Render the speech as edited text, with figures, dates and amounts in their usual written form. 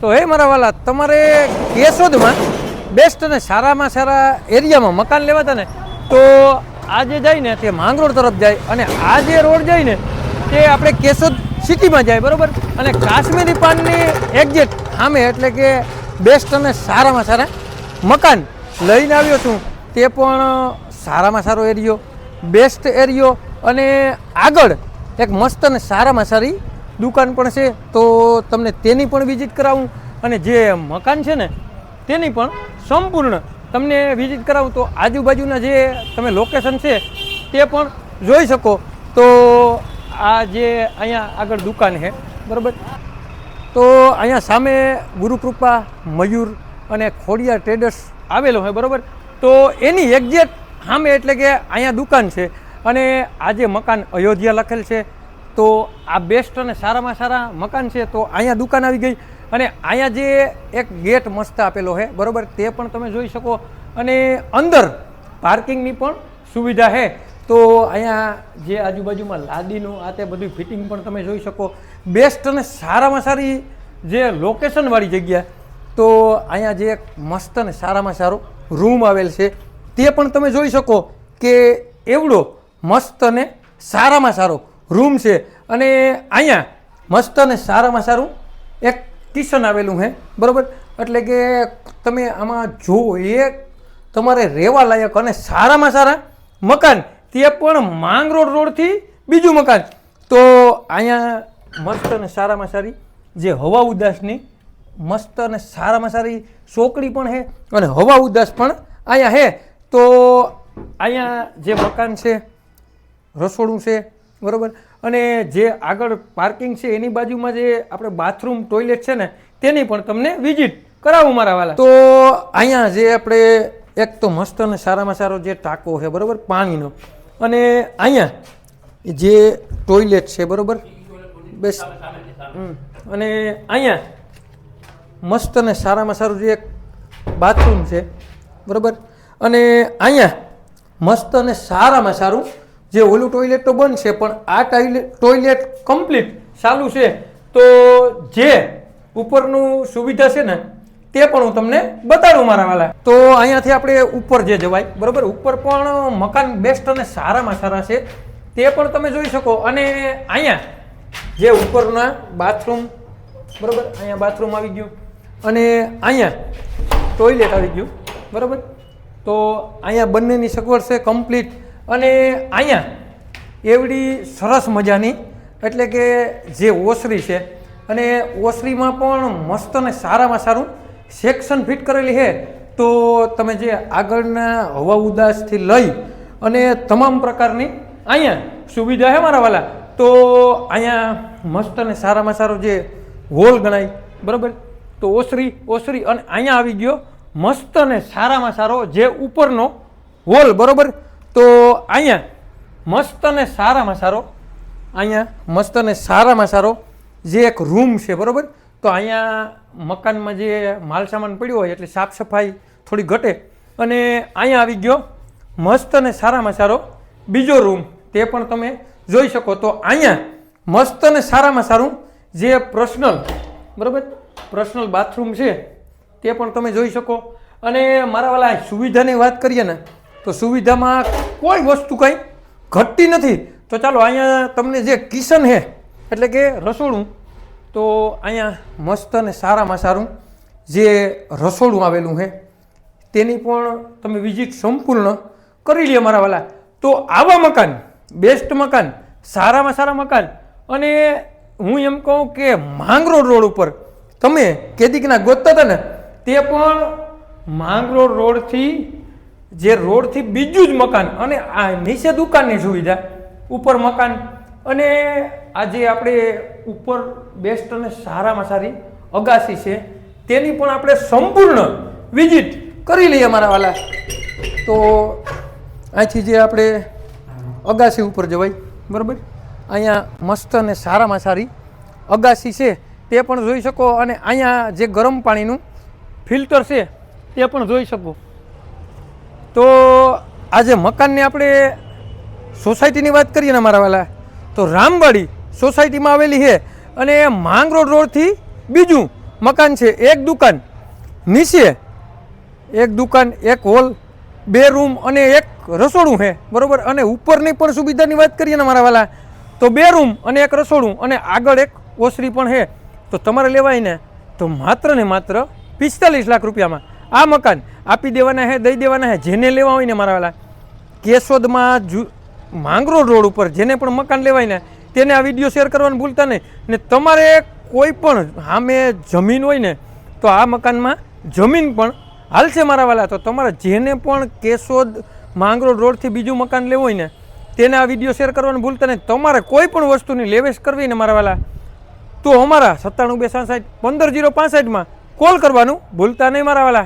તો હે મારા વાલા, તમારે કેશોદમાં બેસ્ટ અને સારામાં સારા એરિયામાં મકાન લેવા હતા ને, તો આ જે જાય ને તે માંગરોળ તરફ જાય, અને આ જે રોડ જાય ને તે આપણે કેશોદ સિટીમાં જાય, બરાબર. અને કાશ્મીરી પાનની એક્ઝેક્ટ સામે એટલે કે બેસ્ટ અને સારામાં સારા મકાન લઈને આવ્યો છું. તે પણ સારામાં સારો એરિયો, બેસ્ટ એરિયો, અને આગળ એક મસ્ત અને સારામાં સારી દુકાન પણ છે. તો તમને તેની પણ વિઝિટ કરાવું, અને જે મકાન છે ને તેની પણ સંપૂર્ણ તમને વિઝિટ કરાવું. તો આજુબાજુના જે તમે લોકેશન છે તે પણ જોઈ શકો. તો આ જે અહીંયા આગળ દુકાન છે, બરાબર. તો અહીંયા સામે ગુરુકૃપા, મયુર અને ખોડિયાર ટ્રેડર્સ આવેલો હોય, બરાબર. તો એની એક્ઝેક્ટ સામે એટલે કે અહીંયા દુકાન છે, અને આ જે મકાન અયોધ્યા લખેલ છે. તો આ બેસ્ટ અને સારામાં સારા મકાન છે. તો અહીંયા દુકાન આવી ગઈ, અને અહીંયા જે એક ગેટ મસ્ત આપેલો છે, બરાબર, તે પણ તમે જોઈ શકો. અને અંદર પાર્કિંગની પણ સુવિધા છે. તો અહીંયા જે આજુબાજુમાં લાદીનું આ તે બધું ફિટિંગ પણ તમે જોઈ શકો. બેસ્ટ અને સારામાં સારી જે લોકેશનવાળી જગ્યા. તો અહીંયા જે એક મસ્ત અને સારામાં સારો રૂમ આવેલ છે તે પણ તમે જોઈ શકો કે એવડો મસ્ત અને સારામાં સારો રૂમ છે. અને અહીંયા મસ્ત અને સારામાં સારું એક કિચન આવેલું છે, બરાબર. એટલે કે તમે આમાં જો એ તમારે રહેવા લાયક અને સારામાં સારા મકાન, તે પણ માંગરોળ રોડથી બીજું મકાન. તો અહીંયા મસ્ત અને સારામાં સારી જે હવા ઉદાસની મસ્ત અને સારામાં સારી ચોકડી પણ છે, અને હવા ઉદાસ પણ અહીંયા છે. તો અહીંયા જે મકાન છે, રસોડું છે, બરાબર. અને જે આગળ પાર્કિંગ છે એની બાજુમાં જે આપણે બાથરૂમ, ટોયલેટ છે ને તેની પણ તમને વિઝિટ કરાવું મારા વાલા. તો અહીંયા જે આપણે એક તો મસ્ત અને સારામાં સારો જે ટાંકો છે, બરાબર, પાણીનો. અને અહીંયા જે ટોયલેટ છે, બરાબર, બેસ્ટ. અને અહીંયા મસ્ત અને સારામાં સારું જે એક બાથરૂમ છે, બરાબર. અને અહીંયા મસ્ત અને સારામાં સારું જે ઓલું ટોયલેટ તો બંધ છે, પણ આ ટોયલેટ કમ્પ્લીટ ચાલુ છે. તો જે ઉપરનું સુવિધા છે ને તે પણ હું તમને બતાડું મારા વાલા. તો અહીંયાથી આપણે ઉપર જે જવાય, બરાબર. ઉપર પણ મકાન બેસ્ટ અને સારામાં સારા છે, તે પણ તમે જોઈ શકો. અને અહીંયા જે ઉપરના બાથરૂમ, બરાબર, અહીંયા બાથરૂમ આવી ગયું, અને અહીંયા ટોયલેટ આવી ગયું, બરાબર. તો અહીંયા બંનેની સગવડ છે કમ્પ્લીટ. અને અહીંયા એવડી સરસ મજાની એટલે કે જે ઓસરી છે, અને ઓસરીમાં પણ મસ્ત અને સારામાં સારું સેક્શન ફિટ કરેલી છે. તો તમે જે આગળના હવા ઉદાસથી લઈ અને તમામ પ્રકારની અહીંયા સુવિધા છે મારા વાલા. તો અહીંયા મસ્ત અને સારામાં સારો જે હોલ ગણાય, બરાબર. તો ઓસરી અને અહીંયા આવી ગયો મસ્ત અને સારામાં સારો જે ઉપરનો હોલ, બરાબર. તો અહીંયા મસ્ત અને સારામાં સારો જે એક રૂમ છે, બરાબર. તો અહીંયા મકાનમાં જે માલ સામાન પડ્યો હોય એટલે સાફ સફાઈ થોડી ઘટે. અને અહીંયા આવી ગયો મસ્ત અને સારામાં સારો બીજો રૂમ, તે પણ તમે જોઈ શકો. તો અહીંયા મસ્ત અને સારામાં સારું જે પર્સનલ, બરાબર, પર્સનલ બાથરૂમ છે તે પણ તમે જોઈ શકો. અને મારા વાલા સુવિધાની વાત કરીએ ને તો સુવિધામાં કોઈ વસ્તુ કંઈ ઘટતી નથી. તો ચાલો અહીંયા તમને જે કિચન છે એટલે કે રસોડું, તો અહીંયા મસ્ત અને સારામાં સારું જે રસોડું આવેલું છે તેની પણ તમે વિઝિટ સંપૂર્ણ કરી લે મારા વાલા. તો આવા મકાન, બેસ્ટ મકાન, સારામાં સારા મકાન, અને હું એમ કહું કે માંગરોળ રોડ ઉપર તમે કેદીકના ગોતતા હતા ને તે પણ માંગરોળ રોડથી જે રોડથી બીજું જ મકાન, અને આ નીચે દુકાનની સુવિધા, ઉપર મકાન. અને આજે આપણે ઉપર બેસ્ટ અને સારામાં સારી અગાસી છે તેની પણ આપણે સંપૂર્ણ વિઝિટ કરી લઈએ મારા વાલા. તો અહીંથી જે આપણે અગાસી ઉપર જવાય, બરાબર. અહીંયા મસ્ત અને સારામાં સારી અગાસી છે તે પણ જોઈ શકો. અને અહીંયા જે ગરમ પાણીનું ફિલ્ટર છે તે પણ જોઈ શકો. તો આજે મકાનની આપણે સોસાયટીની વાત કરીએ ને મારા વાલા, તો રામવાડી સોસાયટીમાં આવેલી છે, અને માંગરોળ રોડથી બીજું મકાન છે, એક દુકાન નીચે, એક દુકાન, એક હોલ, 2 રૂમ અને એક રસોડું છે, બરોબર. અને ઉપરની પણ સુવિધાની વાત કરીએ ને મારા વાલા, તો 2 રૂમ અને એક રસોડું અને આગળ એક ઓસરી પણ છે. તો તમારે લેવાય ને તો માત્ર ને માત્ર 45 લાખ રૂપિયામાં આ મકાન આપી દેવાના છે, દઈ દેવાના છે. જેને લેવા હોય ને મારા વાલા, કેશોદમાં માંગરોળ રોડ ઉપર જેને પણ મકાન લેવાય ને તેને આ વિડીયો શેર કરવાનું ભૂલતા નહીં. ને તમારે કોઈ પણ સામે જમીન હોય ને તો આ મકાનમાં જમીન પણ હાલશે મારા વાલા. તો તમારે જેને પણ કેશોદ માંગરોળ રોડથી બીજું મકાન લેવું હોય ને તેને આ વિડીયો શેર કરવાનું ભૂલતા નહીં. તમારે કોઈ પણ વસ્તુની લેવેશ કરવી ને મારા વાલા તો અમારા 97 266 15 065 કોલ કરવાનું ભૂલતા નહીં મારા વાલા.